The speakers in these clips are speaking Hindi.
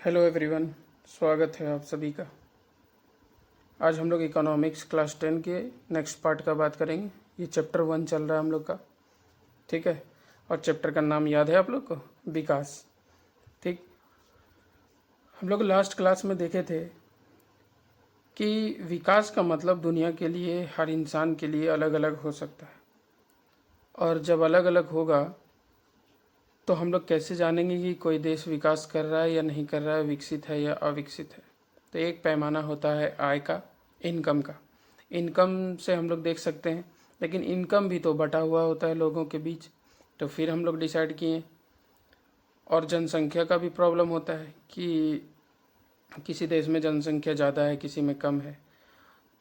हेलो एवरीवन, स्वागत है आप सभी का। आज हम लोग इकोनॉमिक्स क्लास 10 के नेक्स्ट पार्ट का बात करेंगे। ये चैप्टर 1 चल रहा है हम लोग का, ठीक है। और चैप्टर का नाम याद है आप लोग को? विकास। ठीक, हम लोग लास्ट क्लास में देखे थे कि विकास का मतलब दुनिया के लिए, हर इंसान के लिए अलग अलग हो सकता है। और जब अलग अलग होगा तो हम लोग कैसे जानेंगे कि कोई देश विकास कर रहा है या नहीं कर रहा है, विकसित है या अविकसित है। तो एक पैमाना होता है आय का, इनकम का। इनकम से हम लोग देख सकते हैं, लेकिन इनकम भी तो बटा हुआ होता है लोगों के बीच। तो फिर हम लोग डिसाइड किए। और जनसंख्या का भी प्रॉब्लम होता है कि किसी देश में जनसंख्या ज़्यादा है, किसी में कम है।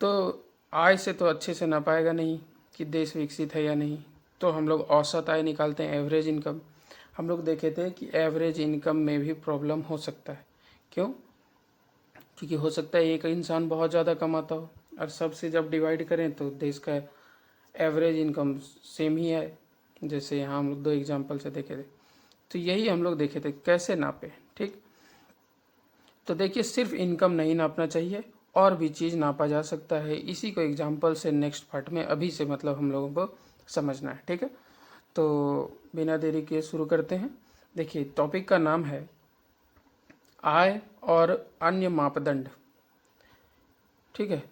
तो आय से तो अच्छे से ना पाएगा नहीं कि देश विकसित है या नहीं। तो हम लोग औसत आय निकालते हैं, एवरेज इनकम। हम लोग देखे थे कि एवरेज इनकम में भी प्रॉब्लम हो सकता है। क्यों? क्योंकि हो सकता है एक इंसान बहुत ज़्यादा कमाता हो और सबसे जब डिवाइड करें तो देश का एवरेज इनकम सेम ही है। जैसे यहाँ हम लोग 2 एग्जांपल से देखे थे। तो यही हम लोग देखे थे कैसे नापे। ठीक, तो देखिए, सिर्फ इनकम नहीं नापना चाहिए, और भी चीज़ नापा जा सकता है। इसी को एग्जाम्पल से नेक्स्ट पार्ट में अभी से मतलब हम लोगों को समझना है, ठीक है। तो बिना देरी के शुरू करते हैं। देखिए, टॉपिक का नाम है आय और अन्य मापदंड, ठीक है।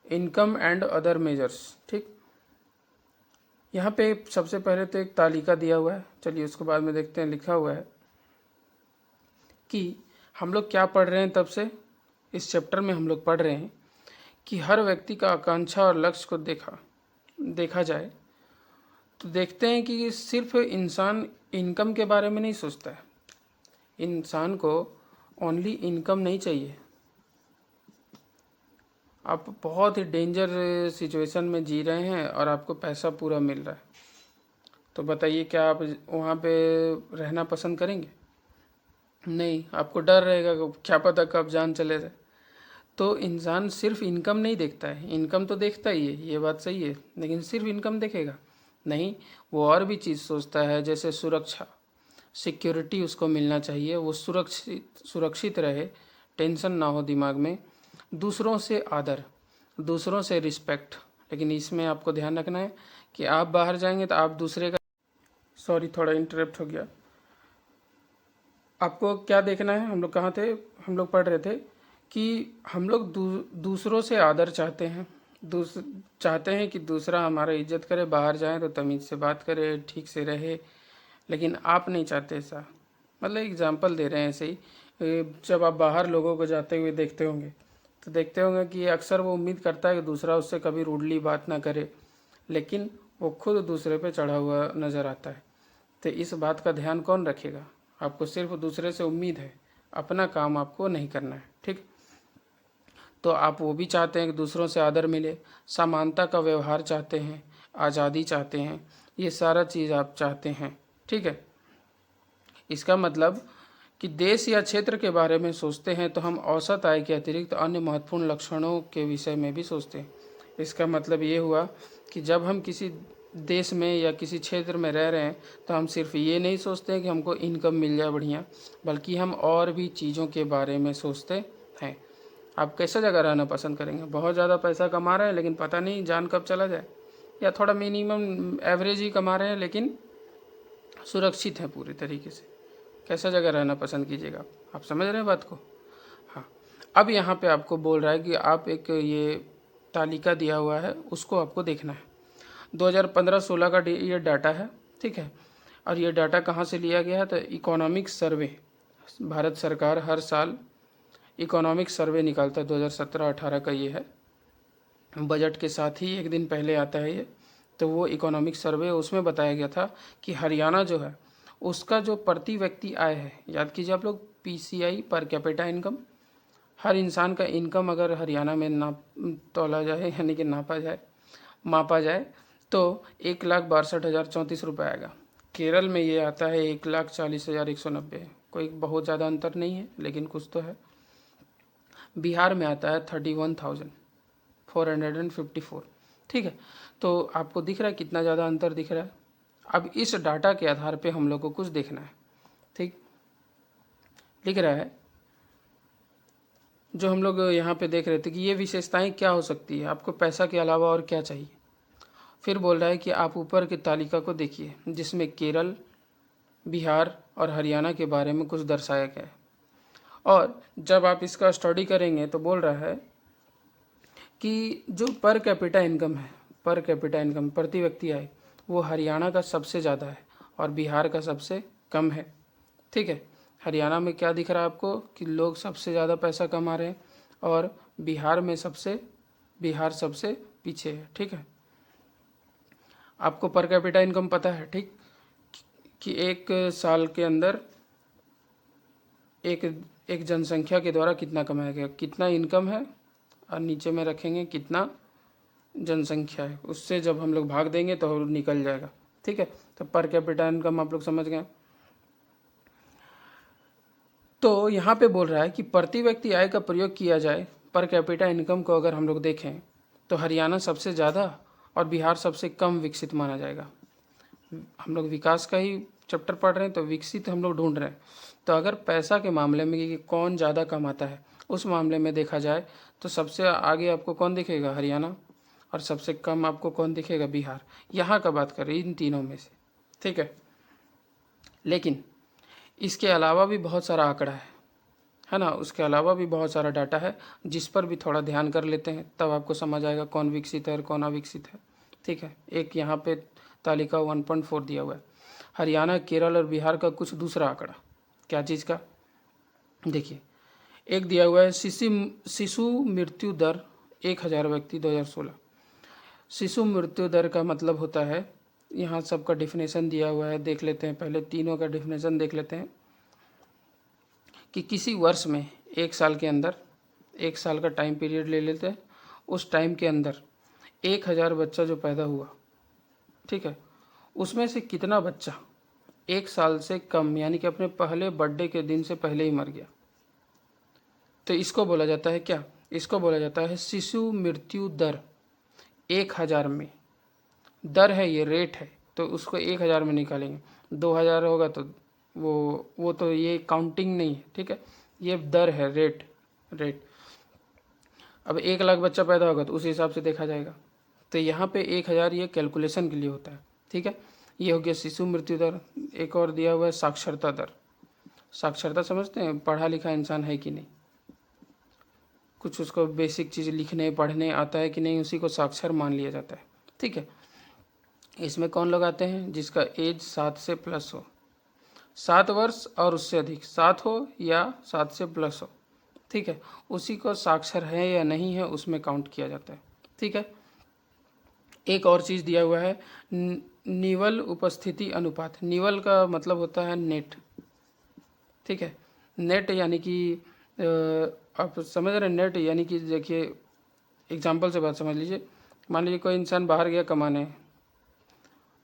इनकम एंड अदर मेजर्स, ठीक। यहाँ पे सबसे पहले तो एक तालिका दिया हुआ है, चलिए उसको बाद में देखते हैं। लिखा हुआ है कि हम लोग क्या पढ़ रहे हैं तब से, इस चैप्टर में हम लोग पढ़ रहे हैं कि हर व्यक्ति का आकांक्षा और लक्ष्य को देखा जाए तो देखते हैं कि सिर्फ इंसान इनकम के बारे में नहीं सोचता है। इंसान को ओनली इनकम नहीं चाहिए। आप बहुत ही डेंजर सिचुएशन में जी रहे हैं और आपको पैसा पूरा मिल रहा है, तो बताइए क्या आप वहाँ पे रहना पसंद करेंगे? नहीं, आपको डर रहेगा कि क्या पता कब जान चले जाए। तो इंसान सिर्फ इनकम नहीं देखता है। इनकम तो देखता ही है, ये बात सही है, लेकिन सिर्फ इनकम देखेगा नहीं। वो और भी चीज़ सोचता है, जैसे सुरक्षा, सिक्योरिटी उसको मिलना चाहिए, वो सुरक्षित रहे, टेंशन ना हो दिमाग में। दूसरों से आदर, दूसरों से रिस्पेक्ट। लेकिन इसमें आपको ध्यान रखना है कि आप बाहर जाएंगे तो आप दूसरे का, सॉरी थोड़ा इंटरप्ट हो गया। आपको क्या देखना है? हम लोग कहाँ थे? हम लोग पढ़ रहे थे कि हम लोग दूसरों से आदर चाहते हैं। चाहते हैं कि दूसरा हमारा इज्जत करे, बाहर जाए तो तमीज़ से बात करे, ठीक से रहे। लेकिन आप नहीं चाहते ऐसा। मतलब एग्जांपल दे रहे हैं ऐसे ही। जब आप बाहर लोगों को जाते हुए देखते होंगे तो देखते होंगे कि अक्सर वो उम्मीद करता है कि दूसरा उससे कभी रूडली बात ना करे, लेकिन वो खुद दूसरे पे चढ़ा हुआ नज़र आता है। तो इस बात का ध्यान कौन रखेगा? आपको सिर्फ दूसरे से उम्मीद है, अपना काम आपको नहीं करना है, ठीक। तो आप वो भी चाहते हैं कि दूसरों से आदर मिले, समानता का व्यवहार चाहते हैं, आज़ादी चाहते हैं, ये सारा चीज़ आप चाहते हैं, ठीक है। इसका मतलब कि देश या क्षेत्र के बारे में सोचते हैं तो हम औसत आय के अतिरिक्त अन्य महत्वपूर्ण लक्षणों के विषय में भी सोचते हैं। इसका मतलब ये हुआ कि जब हम किसी देश में या किसी क्षेत्र में रह रहे हैं तो हम सिर्फ ये नहीं सोचते हैं कि हमको इनकम मिल जाए बढ़िया, बल्कि हम और भी चीज़ों के बारे में सोचते हैं। आप कैसा जगह रहना पसंद करेंगे? बहुत ज़्यादा पैसा कमा रहे हैं लेकिन पता नहीं जान कब चला जाए, या थोड़ा मिनिमम एवरेज ही कमा रहे हैं लेकिन सुरक्षित हैं पूरी तरीके से? कैसा जगह रहना पसंद कीजिएगा आप समझ रहे हैं बात को? हाँ। अब यहाँ पे आपको बोल रहा है कि आप एक ये तालिका दिया हुआ है उसको आपको देखना है। 2015-16 का ये डाटा है, ठीक है। और ये डाटा कहाँ से लिया गया है? तो इकोनॉमिक सर्वे, भारत सरकार हर साल इकोनॉमिक सर्वे निकालता है। 2017-18 का ये है। बजट के साथ ही एक दिन पहले आता है ये। तो वो इकोनॉमिक सर्वे, उसमें बताया गया था कि हरियाणा जो है उसका जो प्रति व्यक्ति आय है, याद कीजिए आप लोग, पीसीआई, पर कैपिटा इनकम, हर इंसान का इनकम अगर हरियाणा में तोला जाए, यानी कि मापा जाए तो 1,62,034 आएगा। केरल में ये आता है 1,40,190। कोई बहुत ज़्यादा अंतर नहीं है लेकिन कुछ तो है। बिहार में आता है 31,454, ठीक है। तो आपको दिख रहा है कितना ज़्यादा अंतर दिख रहा है। अब इस डाटा के आधार पे हम लोग को कुछ देखना है, ठीक। लिख रहा है, जो हम लोग यहाँ पे देख रहे थे कि ये विशेषताएं क्या हो सकती है, आपको पैसा के अलावा और क्या चाहिए। फिर बोल रहा है कि आप ऊपर की तालिका को देखिए जिसमें केरल, बिहार और हरियाणा के बारे में कुछ दर्शाया गया है। और जब आप इसका स्टडी करेंगे तो बोल रहा है कि जो पर कैपिटा इनकम है, पर कैपिटा इनकम प्रति व्यक्ति आय, वो हरियाणा का सबसे ज़्यादा है और बिहार का सबसे कम है। ठीक है, हरियाणा में क्या दिख रहा है आपको कि लोग सबसे ज़्यादा पैसा कमा रहे हैं और बिहार सबसे पीछे है। ठीक है, आपको पर कैपिटा इनकम पता है, ठीक, कि एक साल के अंदर एक जनसंख्या के द्वारा कितना कमाया गया, कितना इनकम है, और नीचे में रखेंगे कितना जनसंख्या है, उससे जब हम लोग भाग देंगे तो निकल जाएगा। ठीक है, तो पर कैपिटा इनकम आप लोग समझ गए। तो यहाँ पे बोल रहा है कि प्रति व्यक्ति आय का प्रयोग किया जाए पर कैपिटा इनकम को अगर हम लोग देखें तो हरियाणा सबसे ज़्यादा और बिहार सबसे कम विकसित माना जाएगा। हम लोग विकास का ही चैप्टर पढ़ रहे हैं तो विकसित हम लोग ढूंढ रहे हैं। तो अगर पैसा के मामले में कि कौन ज़्यादा कमाता है उस मामले में देखा जाए तो सबसे आगे आपको कौन दिखेगा, हरियाणा, और सबसे कम आपको कौन दिखेगा, बिहार। यहाँ का बात करें इन तीनों में से। ठीक है, लेकिन इसके अलावा भी बहुत सारा आंकड़ा है ना, उसके अलावा भी बहुत सारा डाटा है जिस पर भी थोड़ा ध्यान कर लेते हैं तब आपको समझ आएगा कौन विकसित है और कौन अविकसित है। ठीक है, एक यहाँ पे तालिका 1.4 दिया हुआ है। हरियाणा, केरल और बिहार का कुछ दूसरा आंकड़ा, क्या चीज़ का, देखिए एक दिया हुआ है शिशु मृत्यु दर 1000 व्यक्ति 2016। शिशु मृत्यु दर का मतलब होता है, यहाँ सबका डिफिनेशन दिया हुआ है, देख लेते हैं, पहले तीनों का डिफिनेशन देख लेते हैं कि किसी वर्ष में एक साल के अंदर, एक साल का टाइम पीरियड ले लेते हैं, उस टाइम के अंदर 1000 बच्चा जो पैदा हुआ, ठीक है, उसमें से कितना बच्चा एक साल से कम यानी कि अपने पहले बर्थडे के दिन से पहले ही मर गया। तो इसको बोला जाता है क्या, इसको बोला जाता है शिशु मृत्यु दर 1000 में। दर है, ये रेट है, तो उसको 1000 में निकालेंगे। 2000 होगा तो वो तो ये काउंटिंग नहीं है। ठीक है, ये दर है, रेट। अब 1 लाख बच्चा पैदा होगा तो उस हिसाब से देखा जाएगा। तो यहाँ पे 1000 ये कैलकुलेशन के लिए होता है। ठीक है, ये हो गया शिशु मृत्यु दर। एक और दिया हुआ है साक्षरता दर। साक्षरता समझते हैं, पढ़ा लिखा इंसान है कि नहीं, कुछ उसको बेसिक चीज़ लिखने पढ़ने आता है कि नहीं, उसी को साक्षर मान लिया जाता है। ठीक है, इसमें कौन लोग आते हैं, जिसका एज 7 से प्लस हो, 7 वर्ष और उससे अधिक, 7 हो या 7 से प्लस हो। ठीक है, उसी को साक्षर है या नहीं है उसमें काउंट किया जाता है। ठीक है, एक और चीज़ दिया हुआ है निवल उपस्थिति अनुपात। निवल का मतलब होता है नेट। ठीक है, नेट यानी कि आप समझ रहे हैं, नेट यानी कि देखिए एग्जाम्पल से बात समझ लीजिए। मान लीजिए कोई इंसान बाहर गया कमाने,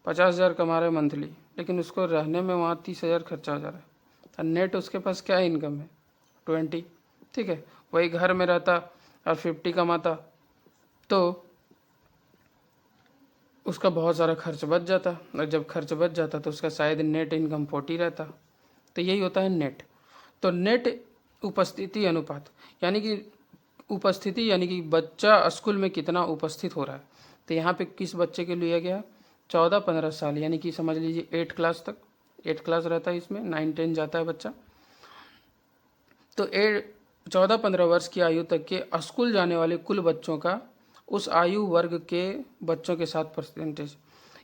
50,000 कमा रहा है मंथली, लेकिन उसको रहने में वहाँ 30,000 खर्चा हो जा रहा है, तो नेट उसके पास क्या इनकम है, 20। ठीक है, वही घर में रहता और 50 कमाता तो उसका बहुत सारा खर्च बच जाता, और जब खर्च बच जाता तो उसका शायद नेट इनकम 40 रहता। तो यही होता है नेट। तो नेट उपस्थिति अनुपात यानी कि उपस्थिति यानी कि बच्चा स्कूल में कितना उपस्थित हो रहा है। तो यहाँ पे किस बच्चे के लिया गया, 14-15 साल यानी कि समझ लीजिए 8 क्लास तक, 8 क्लास रहता है इसमें, 9-10 जाता है बच्चा। तो 14-15 वर्ष की आयु तक के स्कूल जाने वाले कुल बच्चों का उस आयु वर्ग के बच्चों के साथ परसेंटेज,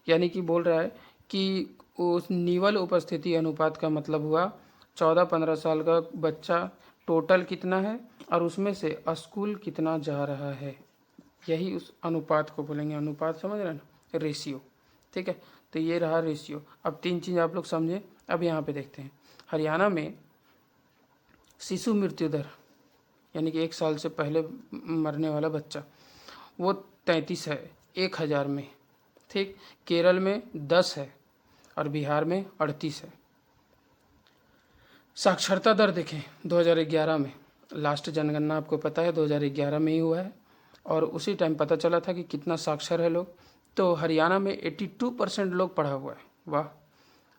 यानी कि बोल रहा है कि उस निवल उपस्थिति अनुपात का मतलब हुआ 14-15 साल का बच्चा टोटल कितना है और उसमें से स्कूल कितना जा रहा है, यही उस अनुपात को बोलेंगे। अनुपात समझ रहे हैं ना, रेशियो। ठीक है, तो ये रहा रेशियो। अब 3 चीज़ आप लोग समझे। अब यहाँ पे देखते हैं, हरियाणा में शिशु मृत्यु दर यानी कि 1 साल से पहले मरने वाला बच्चा वो 33 है 1000 में। ठीक, केरल में 10 है और बिहार में 38 है। साक्षरता दर देखें 2011 में, लास्ट जनगणना आपको पता है 2011 में ही हुआ है, और उसी टाइम पता चला था कि कितना साक्षर है लोग। तो हरियाणा में 82% लोग पढ़ा हुआ है, वाह।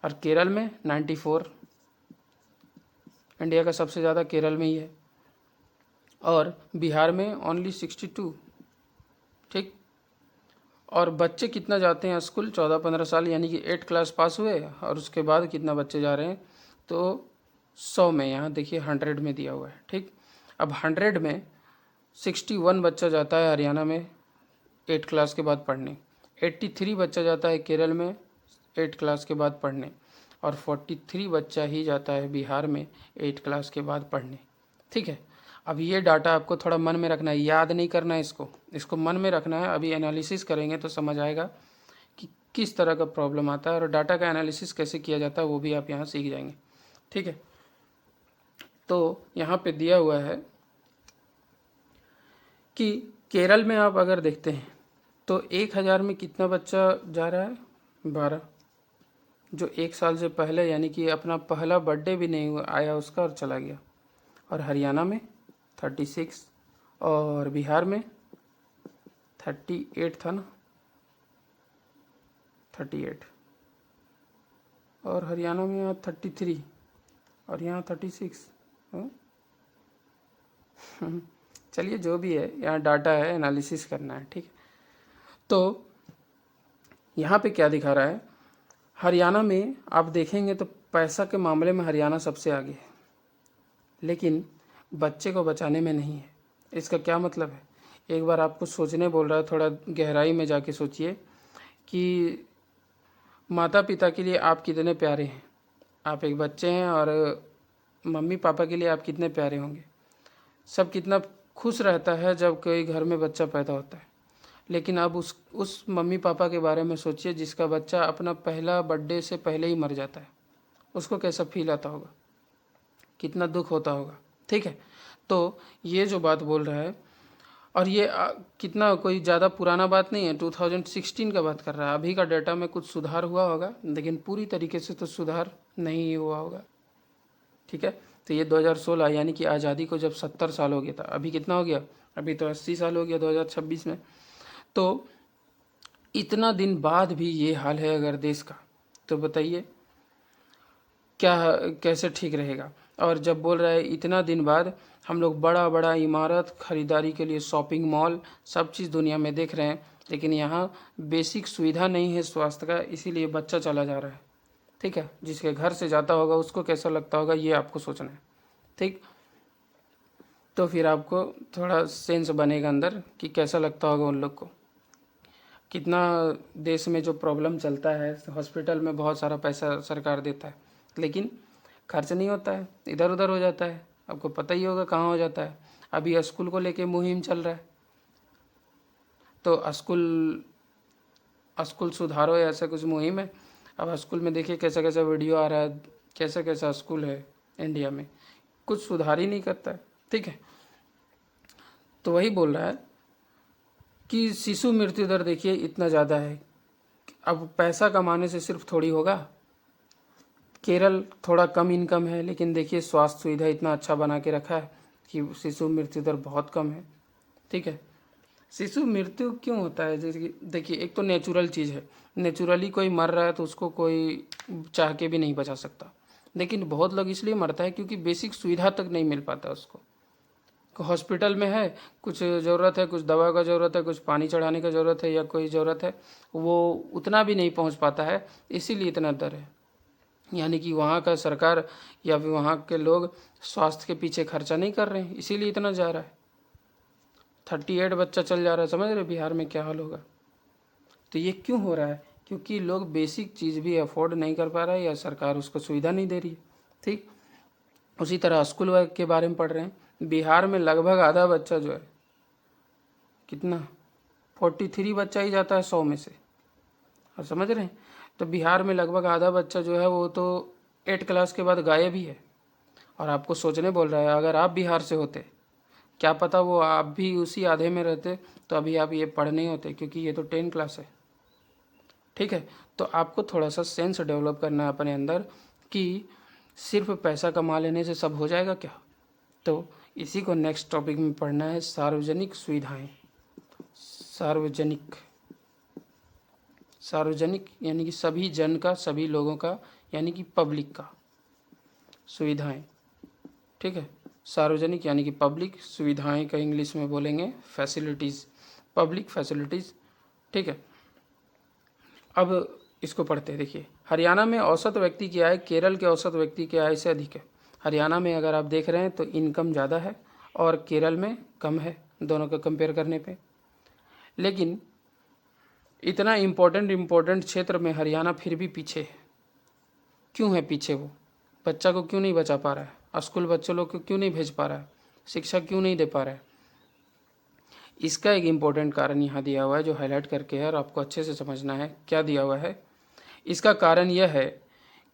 और केरल में 94, इंडिया का सबसे ज़्यादा केरल में ही है, और बिहार में ओनली 62। ठीक। और बच्चे कितना जाते हैं स्कूल, 14-15 साल, यानी कि 8 क्लास पास हुए, और उसके बाद कितना बच्चे जा रहे हैं, तो 100 में, यहाँ देखिए 100 में दिया हुआ है। ठीक। अब 100 में 61 बच्चा जाता है हरियाणा में 8 क्लास के बाद पढ़ने, 83 बच्चा जाता है केरल में 8 क्लास के बाद पढ़ने, और 43 बच्चा ही जाता है बिहार में 8 क्लास के बाद पढ़ने। ठीक है। अब ये डाटा आपको थोड़ा मन में रखना है, याद नहीं करना है, इसको मन में रखना है। अभी एनालिसिस करेंगे तो समझ आएगा कि किस तरह का प्रॉब्लम आता है, और डाटा का एनालिसिस कैसे किया जाता है वो भी आप यहाँ सीख जाएंगे। ठीक है। तो यहाँ पे दिया हुआ है कि केरल में आप अगर देखते हैं तो 1000 में कितना बच्चा जा रहा है, 12, जो 1 साल से पहले, यानी कि अपना पहला बर्थडे भी नहीं आया उसका, और चला गया। और हरियाणा में 36, और बिहार में 38 था ना, 38, और हरियाणा में यहाँ 33, और यहाँ 36। चलिए जो भी है, यहाँ डाटा है, एनालिसिस करना है। ठीक है। तो यहाँ पे क्या दिखा रहा है, हरियाणा में आप देखेंगे तो पैसा के मामले में हरियाणा सबसे आगे है, लेकिन बच्चे को बचाने में नहीं है। इसका क्या मतलब है, एक बार आपको सोचने बोल रहा है, थोड़ा गहराई में जाके सोचिए कि माता पिता के लिए आप कितने प्यारे हैं। आप एक बच्चे हैं, और मम्मी पापा के लिए आप कितने प्यारे होंगे। सब कितना खुश रहता है जब कोई घर में बच्चा पैदा होता है, लेकिन अब उस मम्मी पापा के बारे में सोचिए जिसका बच्चा अपना पहला बर्थडे से पहले ही मर जाता है। उसको कैसा फील आता होगा, कितना दुख होता होगा। ठीक है। तो ये जो बात बोल रहा है, और ये कितना कोई ज़्यादा पुराना बात नहीं है, 2016 का बात कर रहा है। अभी का डाटा में कुछ सुधार हुआ होगा, लेकिन पूरी तरीके से तो सुधार नहीं हुआ होगा। ठीक है। तो ये 2016, यानी कि आज़ादी को जब 70 साल हो गया था, अभी कितना हो गया, अभी तो 80 साल हो गया 2026 में। तो इतना दिन बाद भी ये हाल है अगर देश का, तो बताइए क्या, कैसे ठीक रहेगा। और जब बोल रहा है इतना दिन बाद, हम लोग बड़ा बड़ा इमारत, खरीदारी के लिए शॉपिंग मॉल, सब चीज़ दुनिया में देख रहे हैं, लेकिन यहाँ बेसिक सुविधा नहीं है स्वास्थ्य का, इसीलिए बच्चा चला जा रहा है। ठीक है। जिसके घर से जाता होगा उसको कैसा लगता होगा, ये आपको सोचना है। ठीक। तो फिर आपको थोड़ा सेंस बनेगा अंदर कि कैसा लगता होगा उन लोग को। कितना देश में जो प्रॉब्लम चलता है, हॉस्पिटल में बहुत सारा पैसा सरकार देता है, लेकिन खर्च नहीं होता है, इधर उधर हो जाता है। आपको पता ही होगा कहाँ हो जाता है। अभी स्कूल को लेके मुहिम चल रहा है, तो स्कूल सुधारो, ऐसा कुछ मुहिम है। अब स्कूल में देखिए कैसा कैसा वीडियो आ रहा है, कैसा कैसा स्कूल है इंडिया में, कुछ सुधार ही नहीं करता है। ठीक है। तो वही बोल रहा है कि शिशु मृत्यु दर देखिए इतना ज़्यादा है। अब पैसा कमाने से सिर्फ थोड़ी होगा। केरल थोड़ा कम इनकम है, लेकिन देखिए स्वास्थ्य सुविधा इतना अच्छा बना के रखा है कि शिशु मृत्यु दर बहुत कम है। ठीक है। शिशु मृत्यु क्यों होता है, जैसे कि देखिए एक तो नेचुरल चीज़ है, नेचुरली कोई मर रहा है तो उसको कोई चाह के भी नहीं बचा सकता, लेकिन बहुत लोग इसलिए मरता है क्योंकि बेसिक सुविधा तक नहीं मिल पाता उसको। हॉस्पिटल में है, कुछ ज़रूरत है, कुछ दवा का ज़रूरत है, कुछ पानी चढ़ाने का ज़रूरत है, या कोई ज़रूरत है, वो उतना भी नहीं पहुंच पाता है, इसीलिए इतना दर है। यानी कि वहाँ का सरकार या फिर वहाँ के लोग स्वास्थ्य के पीछे खर्चा नहीं कर रहे हैं, इसीलिए इतना जा रहा है। 38 बच्चा चल जा रहा है, समझ रहे बिहार में क्या हाल होगा। तो ये क्यों हो रहा है, क्योंकि लोग बेसिक चीज़ भी अफोर्ड नहीं कर पा रहा है, या सरकार उसको सुविधा नहीं दे रही है। ठीक। उसी तरह स्कूल वर्क के बारे में पढ़ रहे हैं, बिहार में लगभग आधा बच्चा जो है, कितना, 43 बच्चा ही जाता है 100 में से। और समझ रहे हैं, तो बिहार में लगभग आधा बच्चा जो है वो तो 8 क्लास के बाद गायब ही है। और आपको सोचने बोल रहा है, अगर आप बिहार से होते, क्या पता वो आप भी उसी आधे में रहते, तो अभी आप ये पढ़ नहीं होते, क्योंकि ये तो 10 क्लास है। ठीक है। तो आपको थोड़ा सा सेंस डेवलप करना है अपने अंदर कि सिर्फ पैसा कमा लेने से सब हो जाएगा क्या। तो इसी को नेक्स्ट टॉपिक में पढ़ना है, सार्वजनिक सुविधाएं। सार्वजनिक यानी कि सभी जन का, सभी लोगों का, यानी कि पब्लिक का सुविधाएं। ठीक है। सार्वजनिक यानी कि पब्लिक, सुविधाएं का इंग्लिश में बोलेंगे फैसिलिटीज़, पब्लिक फैसिलिटीज़, ठीक है। अब इसको पढ़ते हैं। देखिए, हरियाणा में औसत व्यक्ति की आय केरल के औसत व्यक्ति की आय से अधिक है। हरियाणा में अगर आप देख रहे हैं तो इनकम ज़्यादा है और केरल में कम है, दोनों का कंपेयर करने पे। लेकिन इतना इम्पोर्टेंट क्षेत्र में हरियाणा फिर भी पीछे है। क्यों है पीछे? वो बच्चा को क्यों नहीं बचा पा रहा है? स्कूल बच्चों लोग को क्यों नहीं भेज पा रहा है? शिक्षा क्यों नहीं दे पा रहा है? इसका एक इम्पोर्टेंट कारण यहाँ दिया हुआ है जो हाईलाइट करके है और आपको अच्छे से समझना है। क्या दिया हुआ है? इसका कारण यह है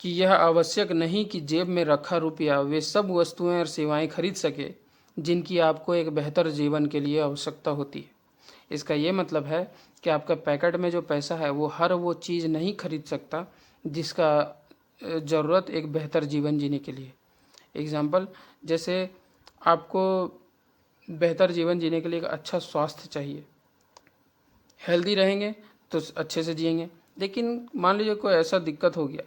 कि यह आवश्यक नहीं कि जेब में रखा रुपया वे सब वस्तुएं और सेवाएं खरीद सके जिनकी आपको एक बेहतर जीवन के लिए आवश्यकता होती है। इसका ये मतलब है कि आपका पैकेट में जो पैसा है वो हर वो चीज़ नहीं खरीद सकता जिसका ज़रूरत एक बेहतर जीवन जीने के लिए। एग्ज़ाम्पल, जैसे आपको बेहतर जीवन जीने के लिए एक अच्छा स्वास्थ्य चाहिए, हेल्दी रहेंगे तो अच्छे से जिएंगे। लेकिन मान लीजिए कोई ऐसा दिक्कत हो गया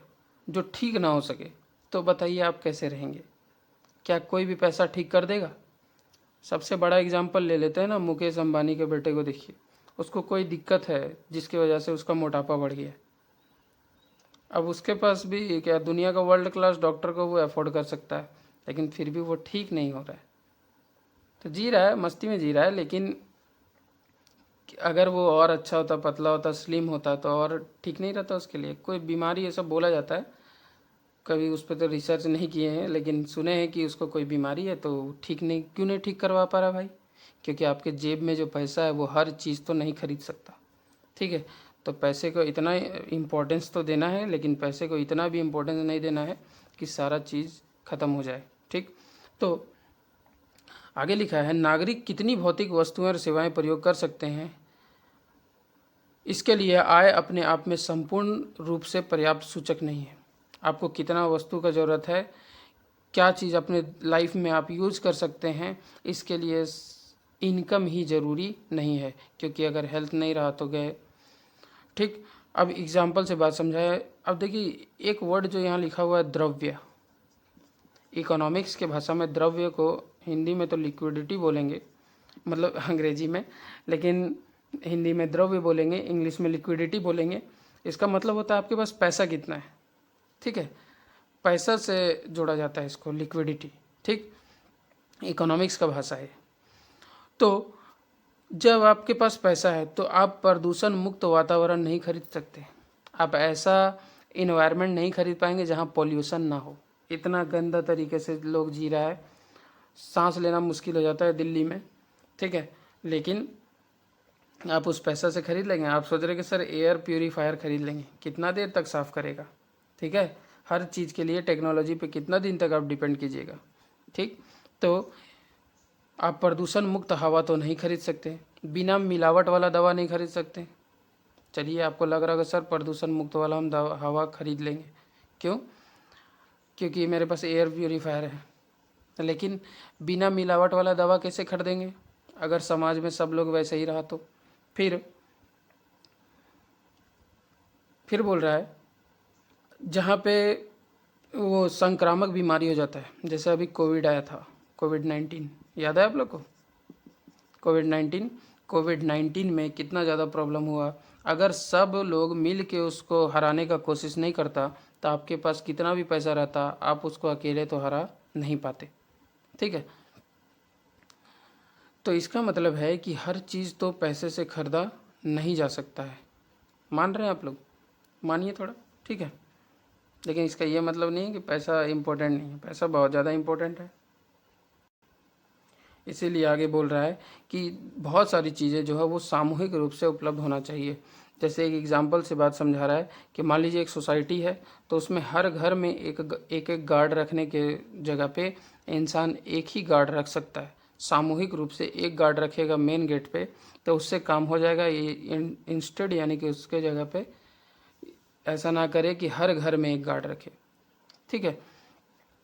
जो ठीक ना हो सके, तो बताइए आप कैसे रहेंगे? क्या कोई भी पैसा ठीक कर देगा? सबसे बड़ा एग्जाम्पल ले लेते हैं ना, मुकेश अंबानी के बेटे को देखिए। उसको कोई दिक्कत है जिसकी वजह से उसका मोटापा बढ़ गया। अब उसके पास भी क्या दुनिया का वर्ल्ड क्लास डॉक्टर को वो अफोर्ड कर सकता है, लेकिन फिर भी वो ठीक नहीं हो रहा है। तो जी रहा है, मस्ती में जी रहा है, लेकिन अगर वो और अच्छा होता, पतला होता, स्लिम होता तो और ठीक नहीं रहता उसके लिए। कोई बीमारी ऐसा बोला जाता है, कभी उस पर तो रिसर्च नहीं किए हैं, लेकिन सुने हैं कि उसको कोई बीमारी है तो ठीक नहीं, क्यों नहीं ठीक करवा पा रहा भाई? क्योंकि आपके जेब में जो पैसा है वो हर चीज़ तो नहीं खरीद सकता, ठीक है। तो पैसे को इतना इम्पोर्टेंस तो देना है, लेकिन पैसे को इतना भी इम्पोर्टेंस नहीं देना है कि सारा चीज़ ख़त्म हो जाए, ठीक। तो आगे लिखा है, नागरिक कितनी भौतिक वस्तुएं और सेवाएं प्रयोग कर सकते हैं, इसके लिए आय अपने आप में संपूर्ण रूप से पर्याप्त सूचक नहीं है। आपको कितना वस्तु का ज़रूरत है, क्या चीज़ अपने लाइफ में आप यूज़ कर सकते हैं, इसके लिए इनकम ही ज़रूरी नहीं है, क्योंकि अगर हेल्थ नहीं रहा तो गए, ठीक। अब एग्जाम्पल से बात समझाए। अब देखिए, एक वर्ड जो यहाँ लिखा हुआ है द्रव्य, इकोनॉमिक्स के भाषा में द्रव्य को हिंदी में तो लिक्विडिटी बोलेंगे, मतलब अंग्रेजी में, लेकिन हिंदी में द्रव्य बोलेंगे, इंग्लिश में लिक्विडिटी बोलेंगे। इसका मतलब होता है आपके पास पैसा कितना है, ठीक है। पैसा से जोड़ा जाता है इसको, लिक्विडिटी, ठीक। इकोनॉमिक्स का भाषा है। तो जब आपके पास पैसा है तो आप प्रदूषण मुक्त वातावरण नहीं खरीद सकते, आप ऐसा इन्वायरमेंट नहीं खरीद पाएंगे जहाँ पॉल्यूशन ना हो। इतना गंदा तरीके से लोग जी रहा है, सांस लेना मुश्किल हो जाता है दिल्ली में, ठीक है। लेकिन आप उस पैसा से खरीद लेंगे। आप सोच रहे कि सर एयर प्यूरीफायर खरीद लेंगे, कितना देर तक साफ़ करेगा, ठीक है। हर चीज़ के लिए टेक्नोलॉजी पे कितना दिन तक आप डिपेंड कीजिएगा, ठीक। तो आप प्रदूषण मुक्त हवा तो नहीं खरीद सकते, बिना मिलावट वाला दवा नहीं खरीद सकते। चलिए, आपको लग रहा होगा सर प्रदूषण मुक्त वाला हम हवा खरीद लेंगे, क्यों? क्योंकि मेरे पास एयर प्यूरीफायर है। लेकिन बिना मिलावट वाला दवा कैसे खरीदेंगे अगर समाज में सब लोग वैसे ही रहा तो? फिर बोल रहा है, जहाँ पे वो संक्रामक बीमारी हो जाता है, जैसे अभी कोविड आया था, कोविड-19, याद है आप लोग को? कोविड-19 में कितना ज़्यादा प्रॉब्लम हुआ। अगर सब लोग मिल के उसको हराने का कोशिश नहीं करता तो आपके पास कितना भी पैसा रहता, आप उसको अकेले तो हरा नहीं पाते, ठीक है। तो इसका मतलब है कि हर चीज़ तो पैसे से खरीदा नहीं जा सकता है। मान रहे हैं आप लोग? मानिए थोड़ा, ठीक है। लेकिन इसका ये मतलब नहीं है कि पैसा इम्पोर्टेंट नहीं है, पैसा बहुत ज़्यादा इम्पोर्टेंट है। इसीलिए आगे बोल रहा है कि बहुत सारी चीज़ें जो है वो सामूहिक रूप से उपलब्ध होना चाहिए। जैसे एक एग्जांपल से बात समझा रहा है कि मान लीजिए एक सोसाइटी है, तो उसमें हर घर में एक गार्ड रखने के जगह पे इंसान एक ही गार्ड रख सकता है। सामूहिक रूप से एक गार्ड रखेगा मेन गेट पे, तो उससे काम हो जाएगा। ये इंस्टेड यानी कि उसके जगह पे ऐसा ना करे कि हर घर में एक गार्ड रखे, ठीक है।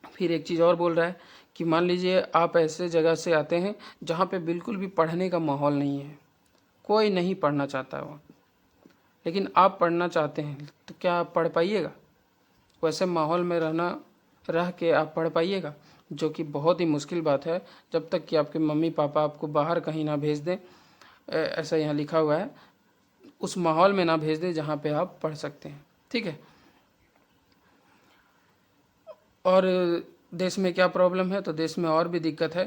फिर एक चीज़ और बोल रहा है कि मान लीजिए आप ऐसे जगह से आते हैं जहाँ पे बिल्कुल भी पढ़ने का माहौल नहीं है, कोई नहीं पढ़ना चाहता है वहाँ, लेकिन आप पढ़ना चाहते हैं, तो क्या आप पढ़ पाइएगा? वैसे माहौल में रह के आप पढ़ पाइएगा? जो कि बहुत ही मुश्किल बात है, जब तक कि आपके मम्मी पापा आपको बाहर कहीं ना भेज दें, ऐसा यहाँ लिखा हुआ है, उस माहौल में ना भेज दें जहाँ पे आप पढ़ सकते हैं। ठीक है। और देश में क्या प्रॉब्लम है, तो देश में और भी दिक्कत है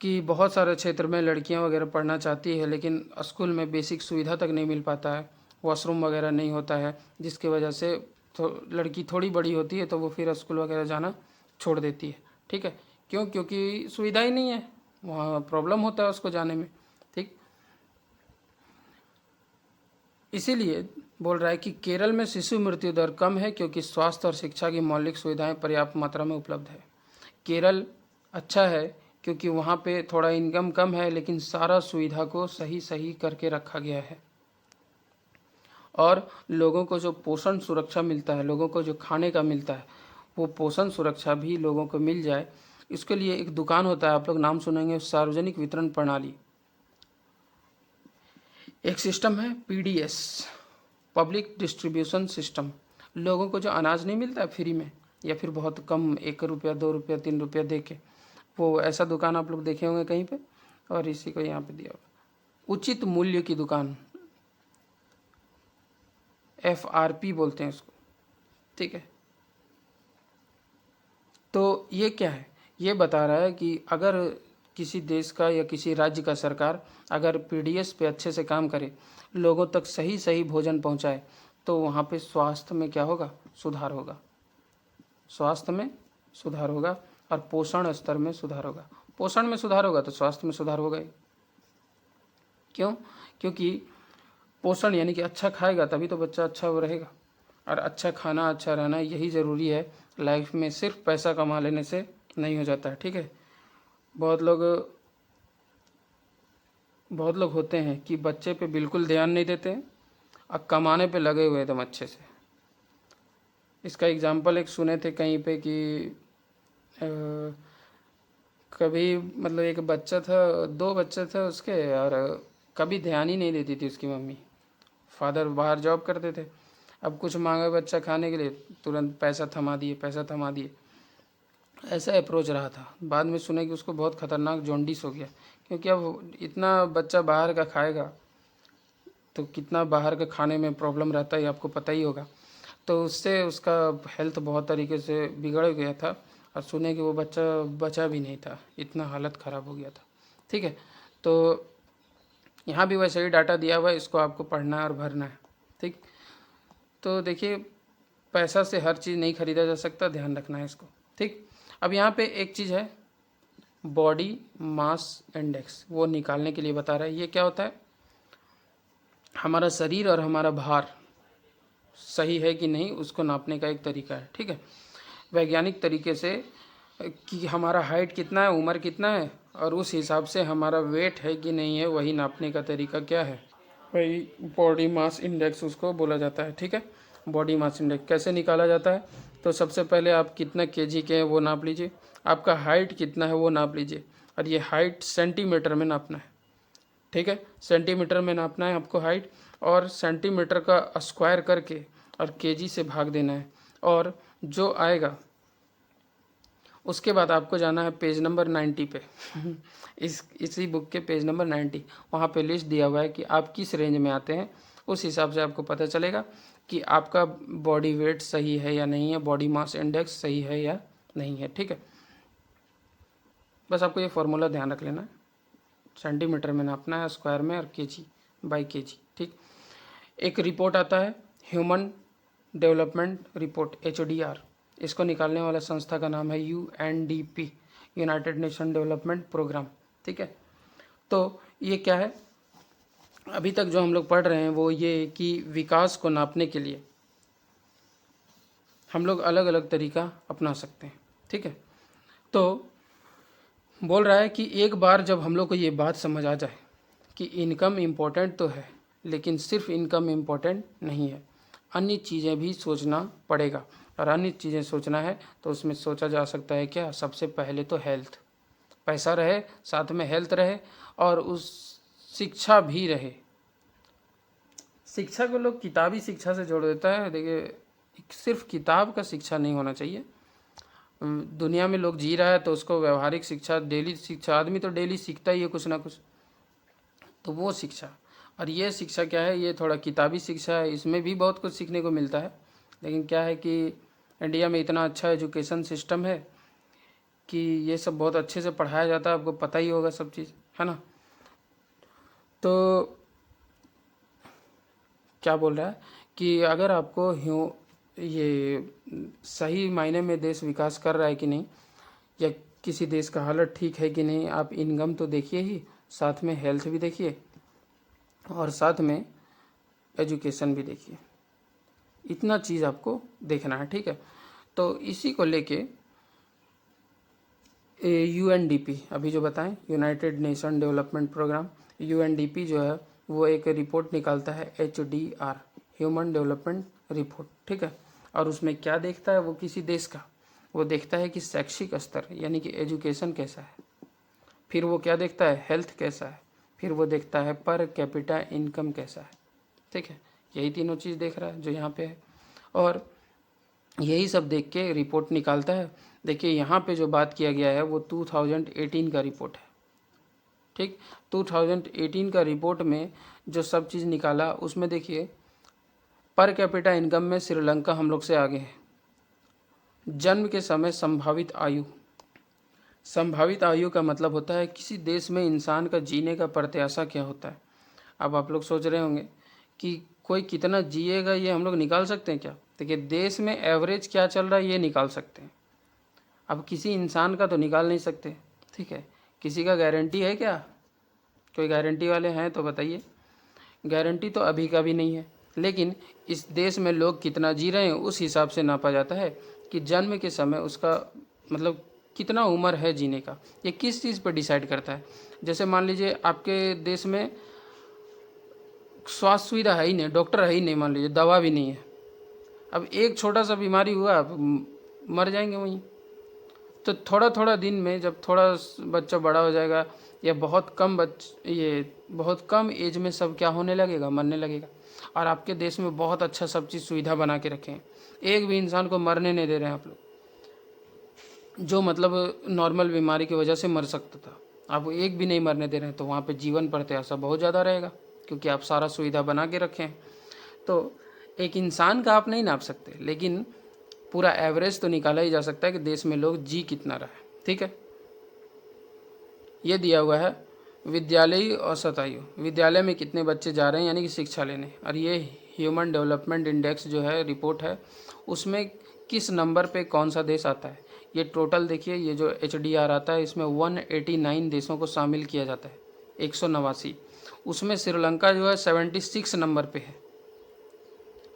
कि बहुत सारे क्षेत्र में लड़कियां वगैरह पढ़ना चाहती है, लेकिन स्कूल में बेसिक सुविधा तक नहीं मिल पाता है, वॉशरूम वगैरह नहीं होता है, जिसकी वजह से तो लड़की थोड़ी बड़ी होती है तो वो फिर स्कूल वगैरह जाना छोड़ देती है। ठीक है। क्यों? क्योंकि सुविधा ही नहीं है, वहाँ प्रॉब्लम होता है उसको जाने में। ठीक। इसीलिए बोल रहा है कि केरल में शिशु मृत्यु दर कम है क्योंकि स्वास्थ्य और शिक्षा की मौलिक सुविधाएं पर्याप्त मात्रा में उपलब्ध है। केरल अच्छा है क्योंकि वहाँ पे थोड़ा इनकम कम है, लेकिन सारा सुविधा को सही सही करके रखा गया है, और लोगों को जो पोषण सुरक्षा मिलता है, लोगों को जो खाने का मिलता है, वो पोषण सुरक्षा भी लोगों को मिल जाए। इसके लिए एक दुकान होता है, आप लोग नाम सुनेंगे, सार्वजनिक वितरण प्रणाली। एक सिस्टम है पीडीएस, पब्लिक डिस्ट्रीब्यूशन सिस्टम। लोगों को जो अनाज नहीं मिलता है फ्री में, या फिर बहुत कम, 1 रुपया 2 रुपया 3 रुपया दे के, वो ऐसा दुकान आप लोग देखे होंगे कहीं पे, और इसी को यहाँ पे दिया हुआ उचित मूल्य की दुकान, FRP बोलते हैं उसको। ठीक है। तो ये क्या है? ये बता रहा है कि अगर किसी देश का या किसी राज्य का सरकार अगर पीडीएस पे अच्छे से काम करे, लोगों तक सही सही भोजन पहुंचाए, तो वहाँ पे स्वास्थ्य में क्या होगा? सुधार होगा। स्वास्थ्य में सुधार होगा और पोषण स्तर में सुधार होगा। पोषण में सुधार होगा तो स्वास्थ्य में सुधार होगा ही। क्यों? क्योंकि पोषण यानी कि अच्छा खाएगा तभी तो बच्चा अच्छा वो रहेगा, और अच्छा खाना, अच्छा रहना यही ज़रूरी है लाइफ में। सिर्फ पैसा कमा लेने से नहीं हो जाता है। ठीक है। बहुत लोग होते हैं कि बच्चे पे बिल्कुल ध्यान नहीं देते हैं और कमाने पे लगे हुए एकदम अच्छे से। इसका एग्जाम्पल एक सुने थे कहीं पे कि कभी मतलब एक बच्चा था, 2 बच्चे थे उसके, और कभी ध्यान ही नहीं देती थी उसकी मम्मी। फादर बाहर जॉब करते थे, अब कुछ मांगा बच्चा खाने के लिए, तुरंत पैसा थमा दिए, पैसा थमा दिए। ऐसा अप्रोच रहा था। बाद में सुने कि उसको बहुत खतरनाक जॉन्डिस हो गया, क्योंकि अब इतना बच्चा बाहर का खाएगा तो कितना बाहर के खाने में प्रॉब्लम रहता है आपको पता ही होगा। तो उससे उसका हेल्थ बहुत तरीके से बिगड़ गया था, और सुने कि वो बच्चा बचा भी नहीं था, इतना हालत ख़राब हो गया था। ठीक है। तो यहाँ भी वैसे ही डाटा दिया हुआ है, इसको आपको पढ़ना है और भरना है। ठीक। तो देखिए, पैसा से हर चीज़ नहीं खरीदा जा सकता, ध्यान रखना है इसको। ठीक। अब यहाँ पे एक चीज़ है, बॉडी मास इंडेक्स, वो निकालने के लिए बता रहा है। ये क्या होता है? हमारा शरीर और हमारा भार सही है कि नहीं, उसको नापने का एक तरीका है। ठीक है। वैज्ञानिक तरीके से कि हमारा हाइट कितना है, उम्र कितना है, और उस हिसाब से हमारा वेट है कि नहीं है, वही नापने का तरीका क्या है? वही बॉडी मास इंडेक्स उसको बोला जाता है। ठीक है। बॉडी मास इंडेक्स कैसे निकाला जाता है? तो सबसे पहले आप कितना केजी के हैं वो नाप लीजिए, आपका हाइट कितना है वो नाप लीजिए, और ये हाइट सेंटीमीटर में नापना है। ठीक है। सेंटीमीटर में नापना है आपको हाइट, और सेंटीमीटर का स्क्वायर करके और केजी से भाग देना है, और जो आएगा उसके बाद आपको जाना है पेज नंबर 90 पे इसी बुक के पेज नंबर 90, वहाँ पे लिस्ट दिया हुआ है कि आप किस रेंज में आते हैं। उस हिसाब से आपको पता चलेगा कि आपका बॉडी वेट सही है या नहीं है, बॉडी मास इंडेक्स सही है या नहीं है। ठीक है। बस आपको ये फॉर्मूला ध्यान रख लेना है, सेंटीमीटर में नापना है, स्क्वायर में, और केजी बाई केजी। ठीक। एक रिपोर्ट आता है ह्यूमन डेवलपमेंट रिपोर्ट, HDR। इसको निकालने वाला संस्था का नाम है UNDP, United Nation Development Programme. ठीक है। तो ये क्या है? अभी तक जो हम लोग पढ़ रहे हैं वो ये कि विकास को नापने के लिए हम लोग अलग अलग तरीका अपना सकते हैं। ठीक है। तो बोल रहा है कि एक बार जब हम लोग को ये बात समझ आ जाए कि इनकम इम्पोर्टेंट तो है, लेकिन सिर्फ इनकम इम्पोर्टेंट नहीं है, अन्य चीज़ें भी सोचना पड़ेगा। और अन्य चीज़ें सोचना है तो उसमें सोचा जा सकता है क्या? सबसे पहले तो हेल्थ, पैसा रहे, साथ में हेल्थ रहे, और उस शिक्षा भी रहे। शिक्षा को लोग किताबी शिक्षा से जोड़ देता है। देखिए, सिर्फ किताब का शिक्षा नहीं होना चाहिए, दुनिया में लोग जी रहा है तो उसको व्यवहारिक शिक्षा, डेली शिक्षा, आदमी तो डेली सीखता ही है कुछ ना कुछ, तो वो शिक्षा। और ये शिक्षा क्या है, ये थोड़ा किताबी शिक्षा है, इसमें भी बहुत कुछ सीखने को मिलता है, लेकिन क्या है कि इंडिया में इतना अच्छा एजुकेशन सिस्टम है कि ये सब बहुत अच्छे से पढ़ाया जाता है, आपको पता ही होगा सब चीज़, है ना। तो क्या बोल रहा है कि अगर आपको ये सही मायने में देश विकास कर रहा है कि नहीं, या किसी देश का हालत ठीक है कि नहीं, आप इनकम तो देखिए ही, साथ में हेल्थ भी देखिए और साथ में एजुकेशन भी देखिए। इतना चीज़ आपको देखना है, ठीक है। तो इसी को लेके UNDP अभी जो बताएं, United Nation Development Programme, UNDP जो है वो एक रिपोर्ट निकालता है, HDR, ह्यूमन डेवलपमेंट रिपोर्ट, ठीक है। और उसमें क्या देखता है वो किसी देश का, वो देखता है कि शैक्षिक स्तर यानी कि एजुकेशन कैसा है, फिर वो क्या देखता है, हेल्थ कैसा है, फिर वो देखता है पर कैपिटा इनकम कैसा है, ठीक है। यही तीनों चीज़ देख रहा है जो यहाँ पे है, और यही सब देख के रिपोर्ट निकालता है। देखिए यहाँ पे जो बात किया गया है वो 2018 का रिपोर्ट है, ठीक। 2018 का रिपोर्ट में जो सब चीज़ निकाला उसमें देखिए पर कैपिटा इनकम में श्रीलंका हम लोग से आगे है। जन्म के समय संभावित आयु का मतलब होता है किसी देश में इंसान का जीने का प्रत्याशा क्या होता है। अब आप लोग सोच रहे होंगे कि कोई कितना जिएगा ये हम लोग निकाल सकते हैं क्या। देखिए देश में एवरेज क्या चल रहा है ये निकाल सकते हैं, अब किसी इंसान का तो निकाल नहीं सकते, ठीक है। किसी का गारंटी है क्या, कोई गारंटी वाले हैं तो बताइए। गारंटी तो अभी का भी नहीं है, लेकिन इस देश में लोग कितना जी रहे हैं उस हिसाब से नापा जाता है कि जन्म के समय उसका मतलब कितना उम्र है जीने का, ये किस चीज़ पर डिसाइड करता है। जैसे मान लीजिए आपके देश में स्वास्थ्य सुविधा है ही नहीं, डॉक्टर है ही नहीं, मान लीजिए दवा भी नहीं है, अब एक छोटा सा बीमारी हुआ आप मर जाएंगे वहीं। तो थोड़ा थोड़ा दिन में जब थोड़ा बच्चा बड़ा हो जाएगा या बहुत कम एज में सब क्या होने लगेगा, मरने लगेगा। और आपके देश में बहुत अच्छा सब चीज़ सुविधा बना के रखे हैं, एक भी इंसान को मरने नहीं दे रहे हैं आप लोग, जो मतलब नॉर्मल बीमारी की वजह से मर सकता था आप एक भी नहीं मरने दे रहे हैं। तो वहाँ पे जीवन प्रत्याशा बहुत ज़्यादा रहेगा क्योंकि आप सारा सुविधा बना के रखे हैं। तो एक इंसान का आप नहीं नाप सकते, लेकिन पूरा एवरेज तो निकाला ही जा सकता है कि देश में लोग जी कितना रहा है, ठीक है। ये दिया हुआ है विद्यालयी औसत आयु, विद्यालय में कितने बच्चे जा रहे हैं यानी कि शिक्षा लेने। और ये ह्यूमन डेवलपमेंट इंडेक्स जो है रिपोर्ट है, उसमें किस नंबर पे कौन सा देश आता है। ये टोटल देखिए, ये जो HDR आता है इसमें 189 देशों को शामिल किया जाता है, 189, उसमें श्रीलंका जो है 76 नंबर पे है,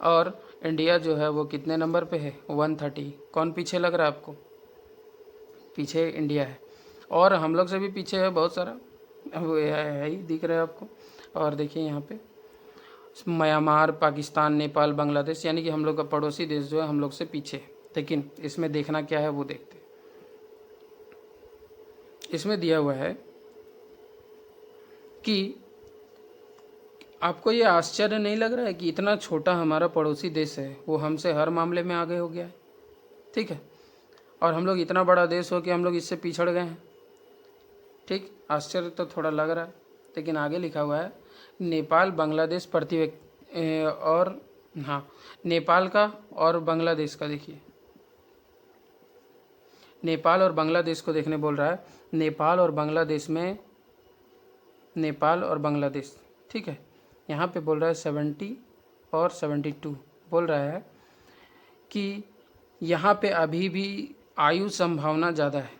और इंडिया जो है वो कितने नंबर पे है, 130। कौन पीछे लग रहा है आपको, पीछे इंडिया है, और हम लोग से भी पीछे है बहुत सारा, वो है ही दिख रहा है आपको। और देखिए यहाँ पे म्यांमार, पाकिस्तान, नेपाल, बांग्लादेश यानी कि हम लोग का पड़ोसी देश जो है हम लोग से पीछे है। लेकिन इसमें देखना क्या है वो देखते हैं। इसमें दिया हुआ है कि आपको ये आश्चर्य नहीं लग रहा है कि इतना छोटा हमारा पड़ोसी देश है वो हमसे हर मामले में आगे हो गया है, ठीक है। और हम लोग इतना बड़ा देश हो कि हम लोग इससे पिछड़ गए हैं, ठीक। आश्चर्य तो थोड़ा लग रहा है, लेकिन आगे लिखा हुआ है नेपाल बांग्लादेश प्रति व्यक्ति, और हाँ नेपाल का और बांग्लादेश का देखिए, नेपाल और बांग्लादेश को देखने बोल रहा है। नेपाल और बांग्लादेश, ठीक है। यहाँ पे बोल रहा है 70 और 72, बोल रहा है कि यहाँ पे अभी भी आयु संभावना ज़्यादा है।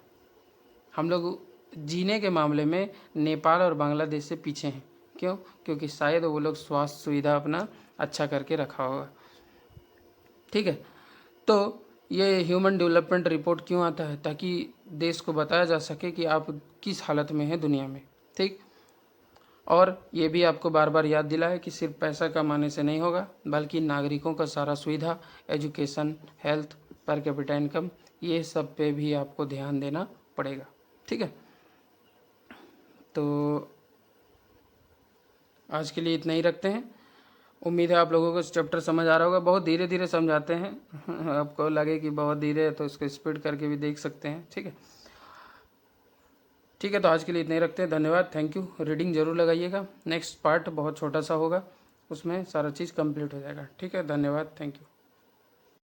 हम लोग जीने के मामले में नेपाल और बांग्लादेश से पीछे हैं। क्यों? क्योंकि शायद वो लोग स्वास्थ्य सुविधा अपना अच्छा करके रखा होगा, ठीक है। तो ये ह्यूमन डेवलपमेंट रिपोर्ट क्यों आता है, ताकि देश को बताया जा सके कि आप किस हालत में हैं दुनिया में, ठीक। और ये भी आपको बार बार याद दिलाए कि सिर्फ पैसा कमाने से नहीं होगा, बल्कि नागरिकों का सारा सुविधा, education, health, per capita income, ये सब पे भी आपको ध्यान देना पड़ेगा, ठीक है। तो आज के लिए इतना ही रखते हैं, उम्मीद है आप लोगों को चैप्टर समझ आ रहा होगा। बहुत धीरे धीरे समझाते हैं आपको लगे कि बहुत धीरे है तो इसको स्पीड करके भी देख सकते हैं। ठीक है, ठीक है, तो आज के लिए इतना ही रखते हैं। धन्यवाद, थैंक यू। रीडिंग ज़रूर लगाइएगा, नेक्स्ट पार्ट बहुत छोटा सा होगा, उसमें सारा चीज़ कंप्लीट हो जाएगा। ठीक है, धन्यवाद, थैंक यू।